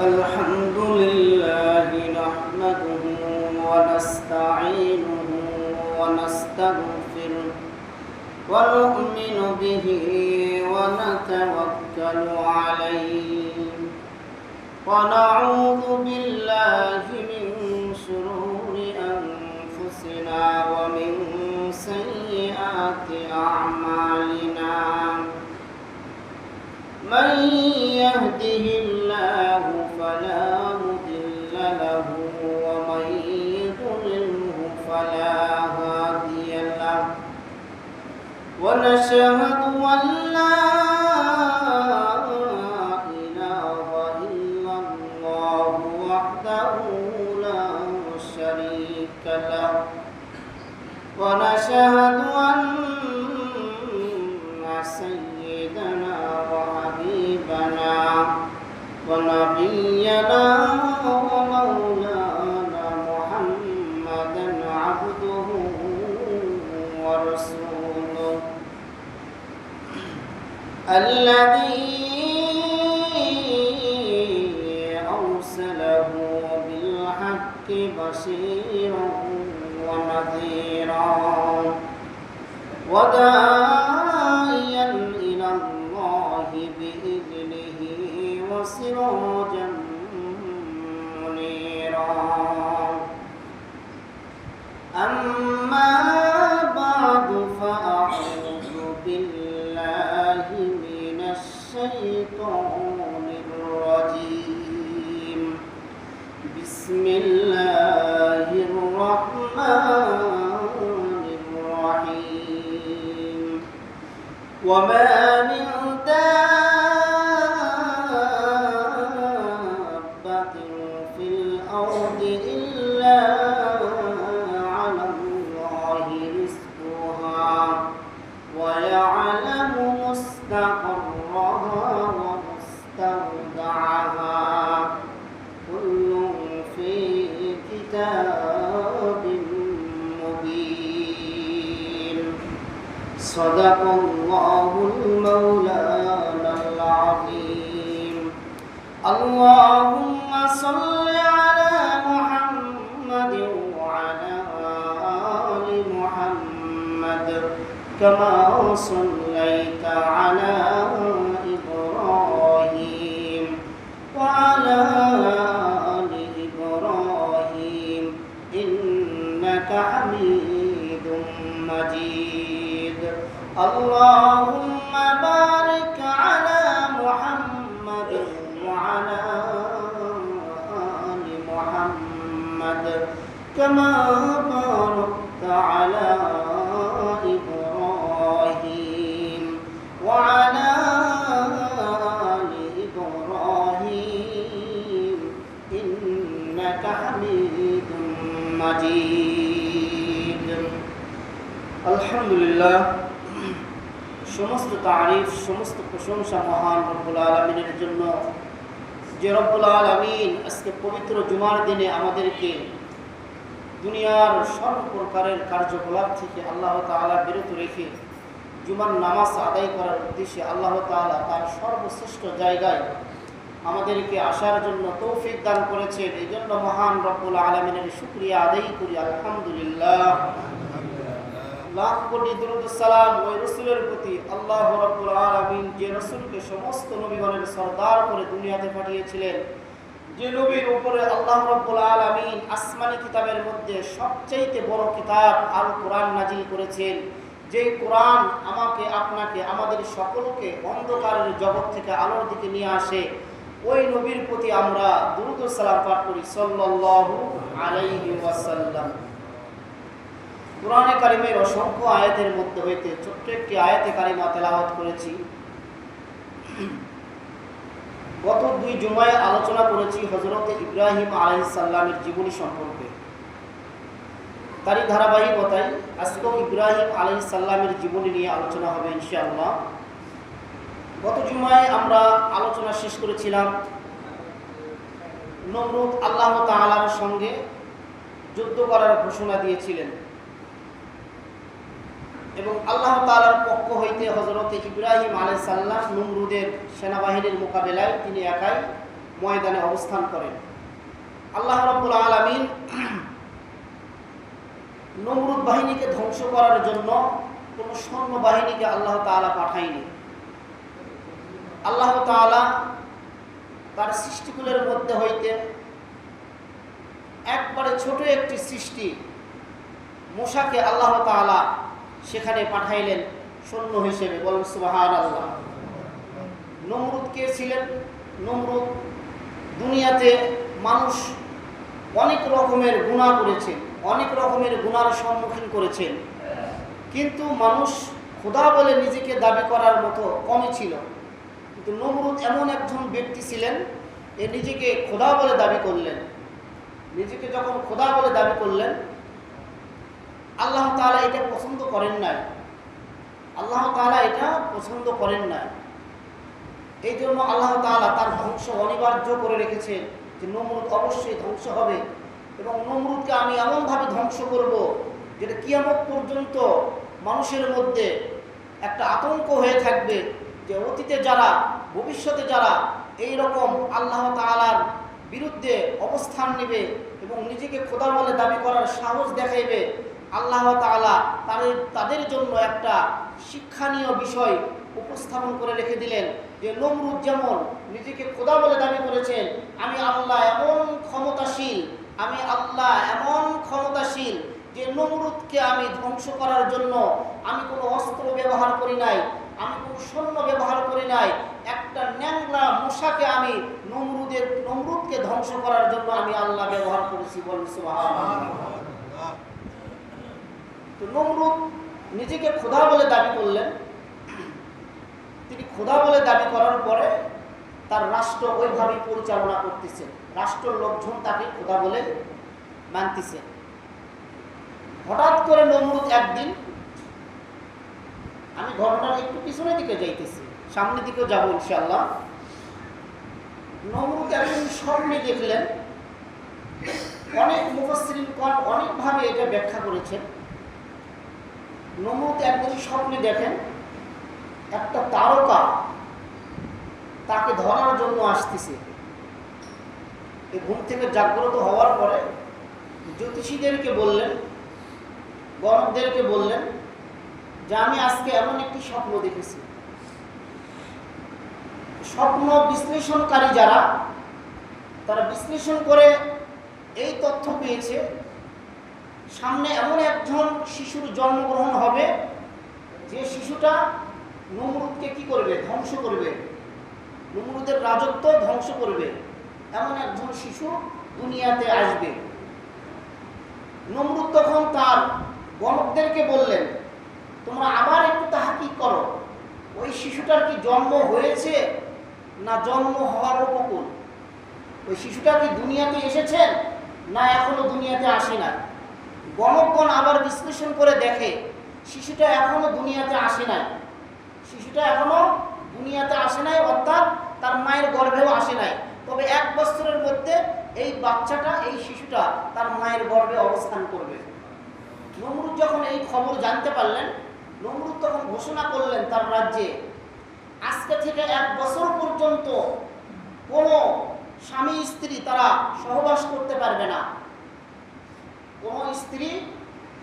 الحمد لله نحمده ونستعينه ونستغفره ونؤمن به ونتوكل عليه ونعوذ بالله من شرور أنفسنا ومن سيئات أعمالنا من يهده الله فلا مضل له ومن يضلله فلا هادي له ونشهد أن لا إله إلا الله وحده لا شريك له ونشهد أن سيدنا وحبيبنا ونبينا ومولانا محمدا عبده ورسوله الذي أرسله بالحق بشيرا ونذيرا وداعيا إلى الله بإذنه وسراجا منيرا أما بعد فأعوذ بالله من الشيطان الرجيم بسم الله الرحمن الرحيم وما من دابة في الأرض إلا على الله رزقها ويعلم مستقرها ومستودعها كل في كتاب مبين صدق الله المولانا العظيم اللهم صل على محمد وعلى آل محمد كما صليت على إبراهيم وعلى آل إبراهيم إنك حميد مجيد اللهم بارك على محمد وعلى آل محمد كما باركت على إبراهيم وعلى آل إبراهيم إنك حميد مجيد الحمد لله সমস্ত তারিফ সমস্ত প্রশংসা মহান রব্বুল আলামিনের জন্য যে রব্বুল আলামিন আজকে পবিত্র জুমার দিনে আমাদেরকে দুনিয়ার সর্ব প্রকারের কার্যকলাপ থেকে আল্লাহ তাআলা বিরত রেখে জুমার নামাজ আদায় করার উদ্দেশ্যে আল্লাহ তাআলা তার সর্বশ্রেষ্ঠ জায়গায় আমাদেরকে আসার জন্য তৌফিক দান করেছেন। এই জন্য মহান রব্বুল আলামিনের শুকরিয়া আদায় করি আলহামদুলিল্লাহ। লাখ কোটি দরুদ সালাম ওই রাসূলের প্রতি। আল্লাহ রাব্বুল আলামিন যে রাসূলকে সমস্ত নবীগণের সরদার করে দুনিয়াতে পাঠিয়েছিলেন, যে নবীর উপরে আল্লাহ রাব্বুল আলামিন আসমানি কিতাবের মধ্যে সবচেয়ে বড় কিতাব আল কোরআন নাজিল করেছেন, যে কোরআন আমাকে আপনাকে আমাদের সকলকে অন্ধকারের জগৎ থেকে আলোর দিকে নিয়ে আসে, ওই নবীর প্রতি আমরা দরুদ ও সালাম পাঠ করি সাল্লাল্লাহু আলাইহি ওয়াসাল্লাম। কোরআনে কারিমের অসংখ্য আয়াতের মধ্যে হইতে ছোট্ট একটি আয়াতে কারিমা তেলাওয়াত করেছি। গত 2 জুমায় আলোচনা করেছি হযরত ইব্রাহিম আলাইহিস সালামের জীবনী সম্পর্কে। তারই ধারাবাহিকতায় আজকেও ইব্রাহিম আলাইহিস সালামের জীবনী নিয়ে আলোচনা হবে ইনশাআল্লাহ। গত জুমায় আমরা আলোচনা শেষ করেছিলাম নমরুদ আল্লাহ তাআলার সঙ্গে যুদ্ধ করার ঘোষণা দিয়েছিলেন এবং আল্লাহ তাআলার পক্ষ হইতে হযরত ইব্রাহিম আলাইহিস সালাম নমরুদের সেনাবাহিনীর মোকাবেলায় তিনি একাই ময়দানে অবস্থান করেন। আল্লাহ রাব্বুল আলামিন নমরুদ বাহিনীকে ধ্বংস করার জন্য কোনো সৈন্য বাহিনীকে আল্লাহ তাআলা পাঠায়নি। আল্লাহ তাআলা তার সৃষ্টিকুলের মধ্যে হইতে একবারে ছোট একটি সৃষ্টি মূসাকে আল্লাহ তাআলা সেখানে পাঠাইলেন সৈন্য হিসেবে। বলেন সুবহানাল্লাহ। নমরুদ কে ছিলেন? নমরুদ দুনিয়াতে মানুষ অনেক রকমের গুনাহ করেছে, অনেক রকমের গুনার সম্মুখীন করেছেন, কিন্তু মানুষ খোদা বলে নিজেকে দাবি করার মতো কমই ছিল। কিন্তু নমরুদ এমন একজন ব্যক্তি ছিলেন, এ নিজেকে খোদা বলে দাবি করলেন। নিজেকে যখন খোদা বলে দাবি করলেন, আল্লাহ তাআলা এটা পছন্দ করেন নাই। আল্লাহ তাআলা এটা পছন্দ করেন নাই। এই জন্য আল্লাহ তাআলা তার ধ্বংস অনিবার্য করে রেখেছেন যে নমরুদ অবশ্যই ধ্বংস হবে, এবং নমরুদকে আমি এমনভাবে ধ্বংস করব যেটা কিয়ামত পর্যন্ত মানুষের মধ্যে একটা আতঙ্ক হয়ে থাকবে যে অতীতে যারা, ভবিষ্যতে যারা এই রকম আল্লাহ তাআলার বিরুদ্ধে অবস্থান নেবে এবং নিজেকে খোদা বলে দাবি করার সাহস দেখাইবে, আল্লাহ তাআলা তাদের জন্য একটা শিক্ষণীয় বিষয় উপস্থাপন করে রেখে দিলেন যে নমরুদ যেমন নিজেকে খোদা বলে দাবি করেছেন, আমি আল্লাহ এমন ক্ষমতাশীল, আমি আল্লাহ এমন ক্ষমতাশীল যে নমরুদকে আমি ধ্বংস করার জন্য আমি কোনো অস্ত্র ব্যবহার করি নাই, আমি কোনো সৈন্য ব্যবহার করি নাই, একটা ন্যাংলা মশাকে আমি নমরুদকে ধ্বংস করার জন্য আমি আল্লাহ ব্যবহার করেছি। বলেন সুবহানাল্লাহ। তো নমরুদ নিজেকে খোদা বলে দাবি করলেন। তিনি খোদা বলে দাবি করার পরে তার রাষ্ট্র ওইভাবে পরিচালনা করতেছে, রাষ্ট্রের লোকজন তাকে খোদা বলে মানতেছে। হঠাৎ করে নমরুদ একদিন, আমি ঘটনার একটু পিছনের দিকে যাইতেছি, সামনের দিকেও যাবো ইনশাআল্লাহ। নমরুদ একদিন স্বপ্নে দেখলেন, অনেক মুফাসসিরিনগণ অনেকভাবে এটা ব্যাখ্যা করেছেন। নমরুদ একদিন স্বপ্নে দেখেন একটা তারকা তাকে ধরার জন্য আসতেছে। এই ঘুম থেকে জাগ্রত হওয়ার পরে জ্যোতিষীদেরকে বললেন, গণকদেরকে বললেন যে আমি আজকে এমন একটি স্বপ্ন দেখেছি। স্বপ্ন বিশ্লেষণকারী যারা, তারা বিশ্লেষণ করে এই তথ্য পেয়েছে সামনে এমন একজন শিশুর জন্মগ্রহণ হবে যে শিশুটা নমরুদকে কি করবে? ধ্বংস করবে, নমরুদের রাজত্ব ধ্বংস করবে। এমন একজন শিশু দুনিয়াতে আসবে। নমরুদ তখন তার গণকদেরকে বললেন, তোমরা আবার একটু তাহকিক করো, ওই শিশুটার কি জন্ম হয়েছে না জন্ম হওয়ার উপকূল? ওই শিশুটা কি দুনিয়াতে এসেছেন না এখনো দুনিয়াতে আসে না? গণকগণ আবার বিশ্লেষণ করে দেখে শিশুটা এখনো দুনিয়াতে আসে নাই। শিশুটা এখনো দুনিয়াতে আসে নাই, অর্থাৎ তার মায়ের গর্ভেও আসে নাই। তবে 1 বছরের মধ্যে এই বাচ্চাটা, এই শিশুটা তার মায়ের গর্ভে অবস্থান করবে। নমরুদ যখন এই খবর জানতে পারলেন, নমরুদ তখন ঘোষণা করলেন তার রাজ্যে, আজকে থেকে 1 বছর পর্যন্ত কোনো স্বামী স্ত্রী তারা সহবাস করতে পারবে না।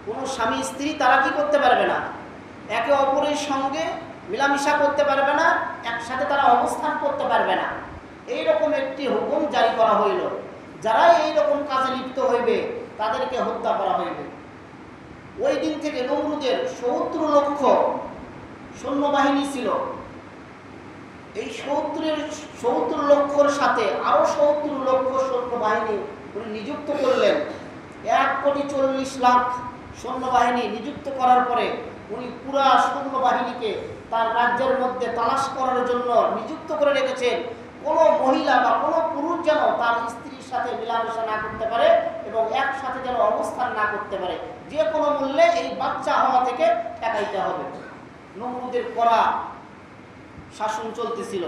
কোনো স্বামী স্ত্রী তারা কি করতে পারবে না? একে অপরের সঙ্গে মিলামিশা করতে পারবে না, একসাথে তারা অবস্থান করতে পারবে না। এইরকম একটি হুকুম জারি করা হইল। যারা এইরকম কাজে লিপ্ত হইবে তাদেরকে হত্যা করা হইবে। ওই দিন থেকে নমরুদের 70 লক্ষ সৈন্যবাহিনী ছিল। এই 70 লক্ষর সাথে আরো 70 লক্ষ সৈন্যবাহিনী উনি নিযুক্ত করলেন। 1,40,00,000 সৈন্যবাহিনী নিযুক্ত করার পরে উনি পুরা সৈন্যবাহিনীকে তার রাজ্যের মধ্যে তালাশ করার জন্য নিযুক্ত করে রেখেছেন। কোনো মহিলা বা কোনো পুরুষ যেন তার স্ত্রীর সাথে মেলামেশা না করতে পারে এবং একসাথে যেন অবস্থান না করতে পারে। যে কোনো মূল্যে এই বাচ্চা হওয়া থেকে ঠেকাইতে হবে। নমরুদের কড়া শাসন চলতেছিল।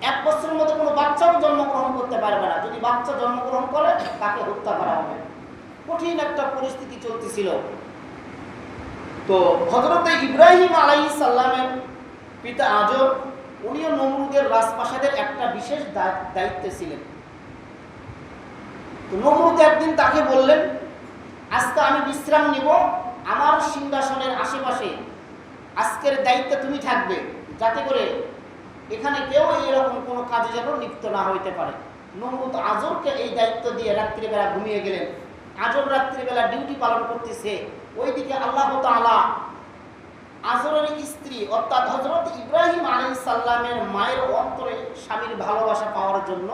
1 বছরের মধ্যে কোনো বাচ্চাও জন্মগ্রহণ করতে পারবে না। যদি বাচ্চা জন্মগ্রহণ করে তাকে হত্যা করা হবে। কঠিন একটা পরিস্থিতি চলতেছিল। তো হযরত ইব্রাহিম আলাইহিস সালামের পিতা আজর উনিও নমরুদের রাজপ্রাসাদের একটা বিশেষ দায়িত্বে ছিলেন। তো নমরুদ একদিন তাকে বললেন, আজকে আমি বিশ্রাম নিব, আমার সিংহাসনের আশেপাশে আজকের দায়িত্বে তুমি থাকবে, যাতে করে এখানে কেউ এইরকম কোনো কাজে যেন লিপ্ত না হইতে পারে। নমরুদ আজরকে এই দায়িত্ব দিয়ে রাত্রিবেলা ঘুমিয়ে গেলেন। আজর রাত্রিবেলা ডিউটি পালন করতেছে। ওইদিকে আল্লাহ তাআলা আজরের স্ত্রী অর্থাৎ হযরত ইব্রাহিম আলাইহিস সালামের মায়ের অন্তরে স্বামীর ভালোবাসা পাওয়ার জন্য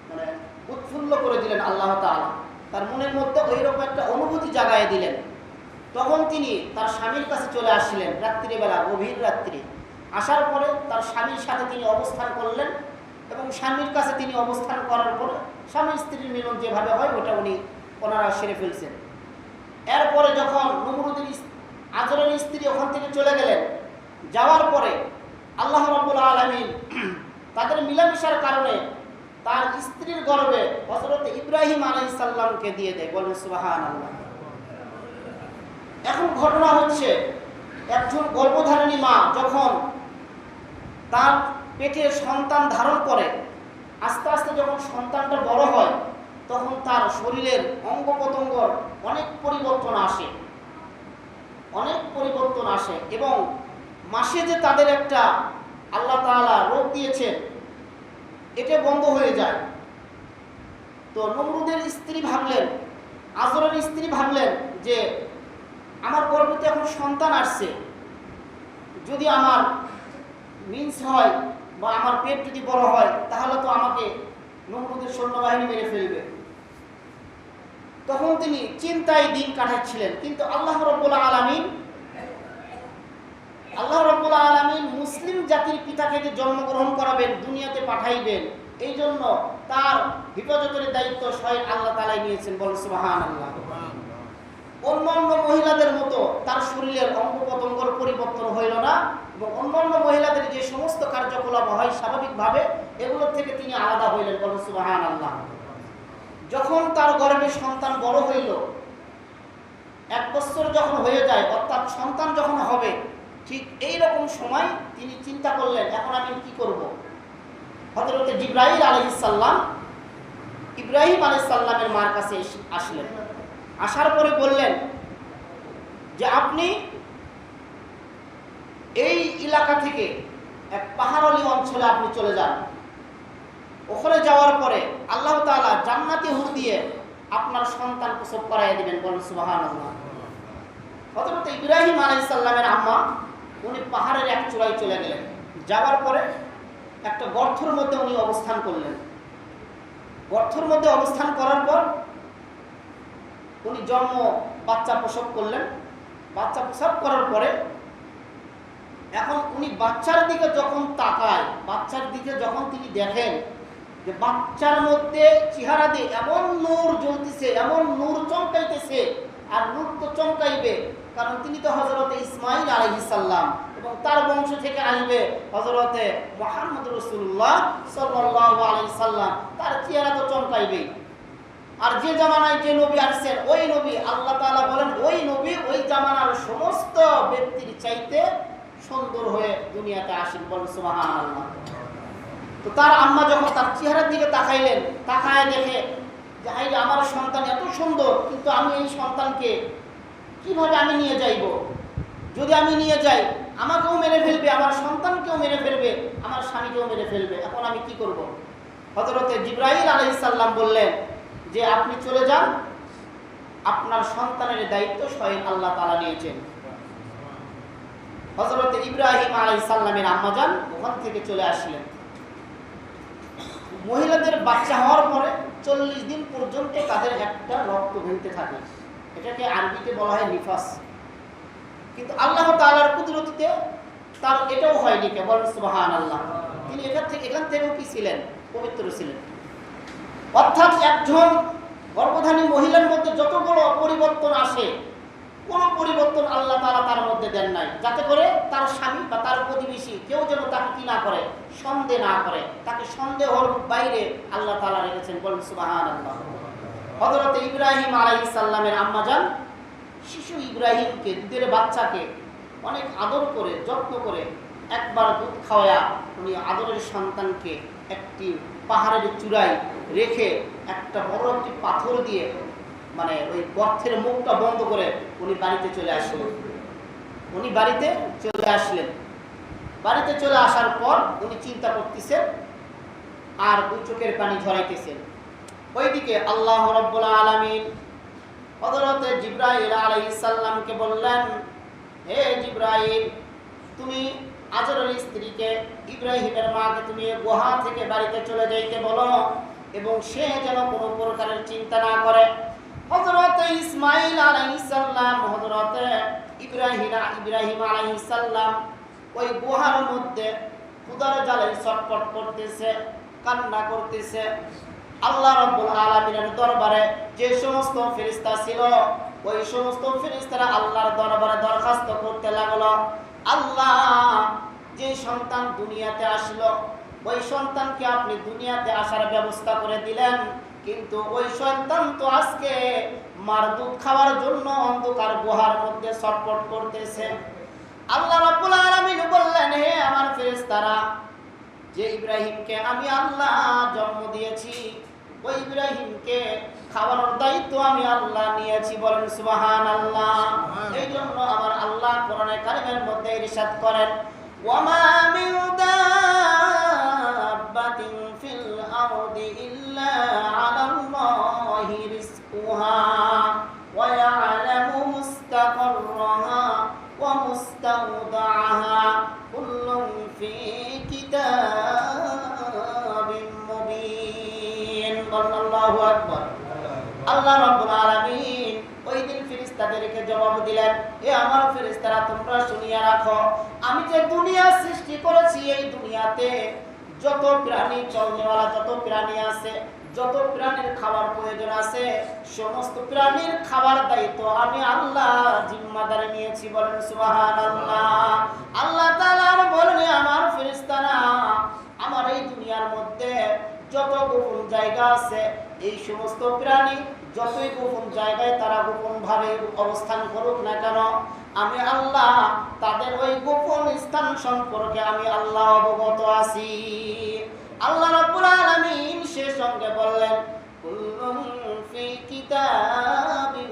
মানে উৎফুল্ল করে দিলেন আল্লাহ তাআলা। তার মনের মধ্যে ওইরকম একটা অনুভূতি জাগায় দিলেন। তখন তিনি তার স্বামীর কাছে চলে আসলেন রাত্রিবেলা, গভীর রাত্রি। আসার পরে তার স্বামীর সাথে তিনি অবস্থান করলেন এবং স্বামীর কাছে তিনি অবস্থান করার পরে স্বামী স্ত্রীর মিলন যেভাবে হয় ওটা ওনারা সেরে ফেলছেন। এরপরে যখন নমরুদের আজরের স্ত্রী ওখান থেকে চলে গেলেন, যাওয়ার পরে আল্লাহ রাব্বুল আলামিন তাদের মিলামেশার কারণে তার স্ত্রীর গর্ভে হযরত ইব্রাহিম আলাইহিস সালামকে দিয়ে দেয়। বলেন সুবহানাল্লাহ। এখন ঘটনা হচ্ছে, একজন গর্ভধারিণী মা যখন তার পেটে সন্তান ধারণ করে, আস্তে আস্তে যখন সন্তানটা বড় হয়, তখন তার শরীরের অঙ্গ প্রত্যঙ্গর অনেক পরিবর্তন আসে এবং মাসে যে তাদের একটা আল্লাহ তাআলা রোগ দিয়েছেন এটা বন্ধ হয়ে যায়। তো নমরুদের স্ত্রী ভাবলেন, আজরের স্ত্রী ভাবলেন যে আমার গর্ভে এখন সন্তান আসছে, যদি আমার মিন্স হয় বা আমার পেট যদি বড় হয় তাহলে তো আমাকে নমরুদের সৈন্যবাহিনী মেরে ফেলবে। তখন তিনি চিন্তায় দিন কাটাচ্ছিলেন। কিন্তু আল্লাহ রাব্বুল আলামিন মুসলিম জাতির পিতাকে যে জন্মগ্রহণ করাবেন, দুনিয়াতে পাঠাইবেন, এই জন্য তার হেফাজতের দায়িত্ব স্বয়ং আল্লাহ তাআলাই নিয়েছেন। বলেন সুবহানাল্লাহ। অন্যান্য মহিলাদের মতো তার শরীরের অঙ্গ প্রত্যঙ্গের পরিবর্তন হইল না এবং অন্যান্য মহিলাদের যে সমস্ত কার্যকলাপ হয় স্বাভাবিকভাবে, এগুলোর থেকে তিনি আলাদা হইলেন। বলেন সুবহানাল্লাহ। যখন তার গর্ভে সন্তান বড় হইল, 1 বছর যখন হয়ে যায়, অর্থাৎ সন্তান যখন হবে, ঠিক এই রকম সময় তিনি চিন্তা করলেন, এখন আমি কি করব। হযরত জিবরাইল আলাইহিস সালাম ইব্রাহিম আলাইহিস সালামের মার কাছে আসলেন। আসার পরে বললেন যে আপনি এই এলাকা থেকে এক পাহাড়ি অঞ্চলে আপনি চলে যান। ওখানে যাওয়ার পরে আল্লাহ তাআলা জান্নাতি হুর দিয়ে আপনার সন্তান প্রসব করাইয়া দিবেন। বলেন সুবহানাল্লাহ। হযরত ইব্রাহিম আলাইহিস সালামের আম্মা উনি পাহাড়ের এক চূড়ায় চলে গেলেন। যাওয়ার পরে একটা গর্তের মধ্যে উনি অবস্থান করলেন। গর্তের মধ্যে অবস্থান করার পর উনি বাচ্চা প্রসব করলেন। বাচ্চা প্রসব করার পরে এখন উনি বাচ্চার দিকে যখন তাকায়, বাচ্চার দিকে যখন তিনি দেখেন যে বাচ্চার মধ্যে চেহারা দিয়ে এমন নূর জ্বলতেছে, এমন নূর চমকাইতেছে, আর নূর তো চমকাইবে কারণ তিনি তো হযরতে ইসমাঈল আলাইহিস সালাম এবং তার বংশ থেকে আসবে হযরতে মুহাম্মদ রাসূলুল্লাহ সাল্লাল্লাহু আলাইহি সাল্লাম, তার চেহারা তো চমকাইবে। আর যে জামানায় যে নবী আসছেন ওই নবী, আল্লাহ তাআলা বলেন ওই নবী ওই জামানার সমস্ত ব্যক্তির চাইতে সুন্দর হয়ে দুনিয়াতে আসেন। বলেন সুবহানাল্লাহ। তো তার আম্মা যখন তার চেহারার দিকে তাকাইলেন, তাকায় দেখে যে হায় আমার সন্তান এত সুন্দর, কিন্তু আমি এই সন্তানকে কিভাবে আমি নিয়ে যাইব? যদি আমি নিয়ে যাই আমাকেও মেরে ফেলবে, আমার সন্তানকেও মেরে ফেলবে, আমার স্বামীকেও মেরে ফেলবে, এখন আমি কি করব? হযরতে জিবরাইল আলাইহিস সালাম বললেন যে আপনি চলে যান, আপনার সন্তানের দায়িত্ব স্বয়ং আল্লাহ তাআলা নিয়েছেন। হযরতে ইব্রাহিম আলাইহিস সালামের আম্মা যান ওখান থেকে চলে আসলেন। মহিলাদের বাচ্চা হওয়ার পরে 40 দিন পর্যন্ত তাদের একটা রক্ত বইতে থাকে, এটাকে আরবিতে বলা হয় নিফাস। কিন্তু আল্লাহ তাআলার কুদরতিতে তার এটাও হয়নি। কেবল সুবহানাল্লাহ, তিনি এখান থেকেও কি ছিলেন? পবিত্র ছিলেন। অর্থাৎ একজন গর্ভধারী মহিলার মধ্যে যতগুলো পরিবর্তন আসে, কোনো পরিবর্তন আল্লাহ তাআলা তার মধ্যে দেন নাই, যাতে করে তার স্বামী বা তার প্রতিবেশী কেউ যেন তাকে কি না করে, সন্দেহ না করে। তাকে সন্দেহর বাইরে আল্লাহ তাআলা রেখেছেন। বলেন সুবহানাল্লাহ। হযরত ইব্রাহিম আলাইহিস সালামের আম্মা যান শিশু ইব্রাহিমকে, দুধের বাচ্চাকে অনেক আদর করে যত্ন করে একবার দুধ খাওয়া উনি আদরের সন্তানকে একটি পাহাড়ের চূড়ায় রেখে একটা বড় একটি পাথর দিয়ে মানে ওই গর্তের মুখটা বন্ধ করে উনি বাড়িতে চলে আসলেন। উনি বাড়িতে চলে আসলেন। বাড়িতে চলে আসার পর উনি চিন্তা করতেছেন আর দুই চোখের পানি ঝরাইতেছেন। ওইদিকে আল্লাহ রাব্বুল আলামিন হযরত জিবরাইল আলাইহিস সালামকে বললেন, হে জিবরাইল, তুমি আজরের স্ত্রীকে ইব্রাহিমের মাকে তুমি গুহা থেকে বাড়িতে চলে যাইতে বলো এবং সে যেন কোনো প্রকারের চিন্তা না করে। হযরত ইসমাঈল আলাইহিস সালাম হযরত ইব্রাহিম আলাইহিস সালাম ওই গুহার মধ্যে ক্ষুধার জ্বালে ছটফট করতেছে, কান্না করতেছে। আল্লাহ রাব্বুল আলামিনের দরবারে যে সমস্ত ফেরেশতা ছিল ওই সমস্ত ফেরেশতারা আল্লাহর দরবারে দরখাস্ত করতে লাগলো, আল্লাহ, যে সন্তান দুনিয়াতে আসলো ওই সন্তানকে আপনি দুনিয়াতে আসার ব্যবস্থা করে দিলেন, কিন্তু ওই সন্তান তো আজকে মার দুধ খাওয়ার জন্য অন্ধকার গুহার মধ্যে ছটফট করতেছে। আল্লাহ রাব্বুল আলামিন বললেন, হে আমার ফেরেশতারা, যে ইব্রাহিমকে আমি আল্লাহ জন্ম দিয়েছি ওই ইব্রাহিমকে খাওয়ানোর দায়িত্ব আমি আল্লাহ নিয়েছি। বলেন সুবহানাল্লাহ। এই জন্য আমার আল্লাহ কোরআনে কারিমের মধ্যে ইরশাদ করেন, ওয়ামা মিন দাব্বাতিন ফিল আরদি ইল্লা আলাল্লাহি রিজকুহা ওয়া ইয়ালামু মুস্তাকাররাহা ওয়া মুস্তাওদাআহা কুল্লুন ফি কিতাবিন মুবিন। আল্লাহু আকবার। আল্লাহ রাব্বুল আলামিন ওই দিন ফেরেশতাদেরকে জবাব দিলেন, হে আমার ফেরেশতারা, তোমরা শুনিয়া রাখো, আমি যে দুনিয়া সৃষ্টি করেছি এই দুনিয়াতে যত প্রাণী চলনেওয়ালা যত প্রাণী আছে, যত প্রাণীর খাবার প্রয়োজন আছে, সমস্ত প্রাণীর খাবার দায়িত্ব আমি আল্লাহ জিম্মাদারি নিয়েছি। বলেন সুবহানাল্লাহ। আল্লাহ তাআলা বলেন, আমার ফেরেশতারা, আমার এই দুনিয়ার মধ্যে যত গোপন জায়গা আছে, এই সমস্ত প্রাণী যতই গোপন জায়গায় তারা গোপন ভাবে অবস্থান করুক না কেন, আমি আল্লাহ তাদের ওই গোপন স্থান সম্পর্কে আমি আল্লাহ অবগত আছি। আল্লাহ রাব্বুল আলামিন সে সঙ্গে বললেন, কুল্লুন ফি কিতাবিন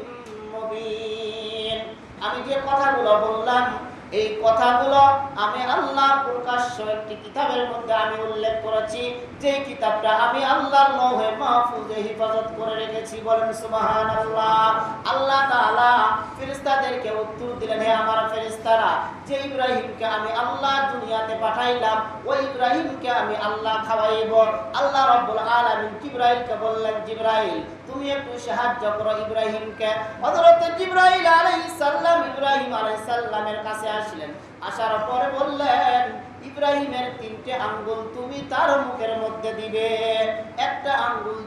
মুবিন। আমি যে কথাগুলো বললাম এই কথাগুলো আমি আল্লাহ প্রকাশ্য একটি কিতাবের মধ্যে আমি উল্লেখ করেছি, যে কিতাবটা আমি আল্লাহর লৌহে মাহফুজে হেফাজত করে রেখেছি। বলেন সুবহানাল্লাহ। আল্লাহ তাআলা ফেরেশতাদেরকে উত্তর দিলেন, হে আমার ফেরেশতারা, যে ইব্রাহিমকে আমি আল্লাহ দুনিয়াতে পাঠাইলাম ওই ইব্রাহিমকে আমি আল্লাহ খাওয়াইব। আল্লাহ রাব্বুল আলামিন জিবরাইলকে বললেন, জিবরাইল, তুমি একটু সাহায্য করো ইব্রাহিমকে। হযরত জিবরাইল আলাইহিস সালাম ইব্রাহিম আলাইহিস সালামের কাছে আসলেন। আসার পরে বললেন, ইব্রাহিমের তিনটে আঙ্গুল তুমি তার মুখের মধ্যে দিবে, একটা আঙ্গুল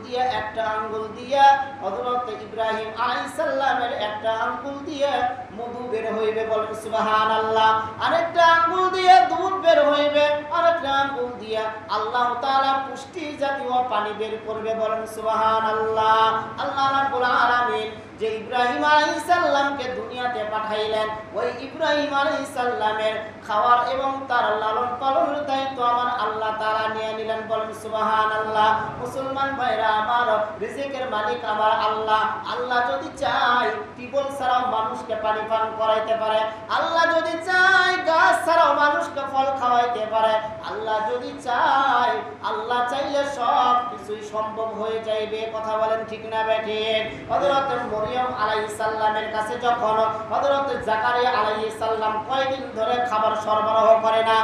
দিয়ে হযরত ইব্রাহিম আলাইহিস সালামের একটা আঙ্গুল দিয়ে মধু বের হইবে। বলেন সুবহানাল্লাহ। আরেকটা আঙ্গুল দিয়ে দুধ বের হইবে, আরেকটা আঙ্গুল দিয়ে আল্লাহ তাআলা পুষ্টি জাতীয় পানি বের করবে। বলেন সুবহানাল্লাহ। আল্লাহ রাব্বুল আলামিন যে ইব্রাহিম আলাইহিস সালামকে দুনিয়াতে পাঠাইলেন ওই ইব্রাহিম আলাইহিস সালামের খাওয়ার এবং তার লালন পালনের দায়িত্ব আমার আল্লাহ তাআলা নিয়ে নিলেন। বলেন সুবহানাল্লাহ। মুসলমান ভাইরা আমার, রিজিকের মালিক আমার আল্লাহ। আল্লাহ যদি চায় টিউবওয়েল ছাড়াও মানুষকে পানি পান করাইতে পারে, আল্লাহ যদি চায় গাছ ছাড়াও মানুষকে ফল খাওয়াইতে পারে, আল্লাহ যদি চায়, আল্লাহ চাইলে সব কিছুই সম্ভব হয়ে যাইবে। কথা বলেন ঠিক না বেঠিক? হযরত মরিয়ম আলাইহিস সালামের কাছে যখন হযরত জাকারিয়া আলাইহিস সালাম কয়েকদিন ধরে খাবার সরবরাহ করে না,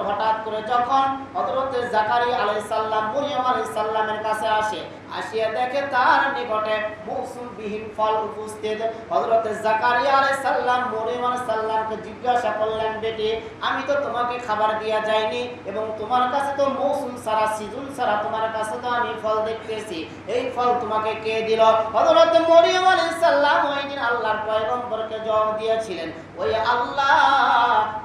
হঠাৎ করে যখন হযরত জাকারিয়া আলাইহিস সালাম মরিয়ম আলাইহিস সালামের কাছে আসে, আসিয়া দেখে তার নিকটে মৌসুমবিহীন ফল উপস্থিত। হযরত জাকারিয়া আলাইহিস সালাম মরিয়ম আলাইহিস সালামকে জিজ্ঞাসা করলেন, বেটি, আমি তো তোমাকে খাবার দিয়া যাইনি এবং তোমার কাছে তো মৌসুম ছাড়া সিজন ছাড়া তোমার কাছে তো আমি ফল দেখতেছি, এই ফল তোমাকে কে দিল? হযরত মরিয়ম আলাইহিস সালাম ওই দিন আল্লাহর পয়গম্বরকে জবাব দিয়েছিলেন, ওই আল্লাহ,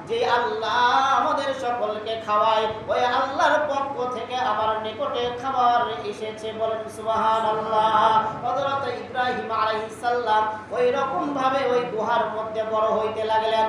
যে আল্লাহ আমাদের সকলকে খাওয়ায়, ওই আল্লাহর পক্ষ থেকে আমার নিকটে খাবার এসেছে। বলেন সুবহানাল্লাহ। হযরত ইব্রাহিম আলাইহিস সালাম ওই রকম ভাবে ওই গুহার মধ্যে বড় হইতে লাগলেন।